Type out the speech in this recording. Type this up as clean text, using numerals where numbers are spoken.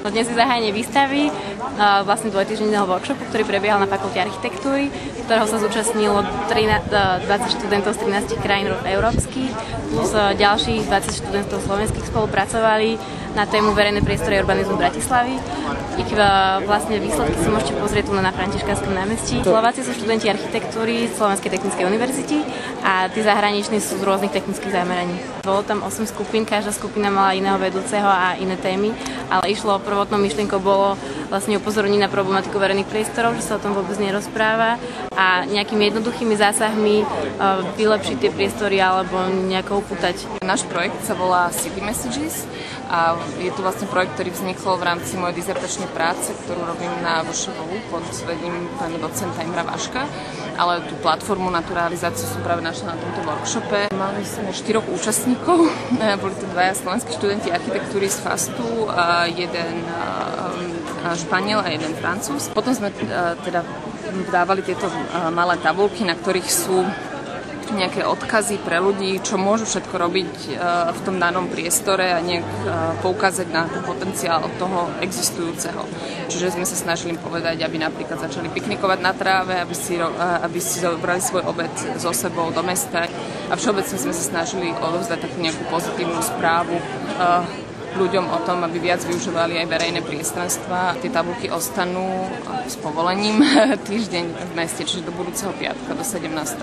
Dnes je zahájenie výstavy, vlastne dvojtýždňového workshopu, ktorý prebiehal na fakulte architektúry, ktorého sa zúčastnilo 20 študentov z 13 krajín európskych, plus ďalších 20 študentov slovenských spolupracovali na tému verejné priestory a urbanizmu Bratislavy. Ich vlastne výsledky si môžete pozrieť tu na Františkanskom námestí. Slováci sú študenti architektúry Slovenskej technickej univerzity a tí zahraniční sú z rôznych technických zameraní. Bolo tam 8 skupín, každá skupina mala iného vedúceho a iné témy, ale išlo prvotnou myšlienkou bolo vlastne upozorniť na problematiku verejných priestorov, že sa o tom vôbec nerozpráva a nejakými jednoduchými zásahmi vylepšiť tie priestory alebo nejako upútať. Náš projekt sa volá City Messages a je to vlastne projekt, ktorý vznikol v rámci mojej dizertačnej práce, ktorú robím na VŠVU pod vedením pána docenta Imra Vaška, ale tú platformu na tú realizáciu som práve našla na tomto workshope. Mali sme 4 účastníkov, boli to 2 slovenskí študenti architektúry z FASTu, jeden Španiel a jeden Francúz. Potom sme teda dávali tieto malé tabuľky, na ktorých sú nejaké odkazy pre ľudí, čo môžu všetko robiť v tom danom priestore a nejak poukázať na ten potenciál toho existujúceho. Čiže sme sa snažili povedať, aby napríklad začali piknikovať na tráve, aby si zobrali svoj obed so sebou do mesta a všeobecne sme sa snažili odovzdať takú nejakú pozitívnu správu ľuďom o tom, aby viac využívali aj verejné priestranstva. Tie tabuľky ostanú s povolením týždeň v meste, čiže do budúceho piatka, do 17.7.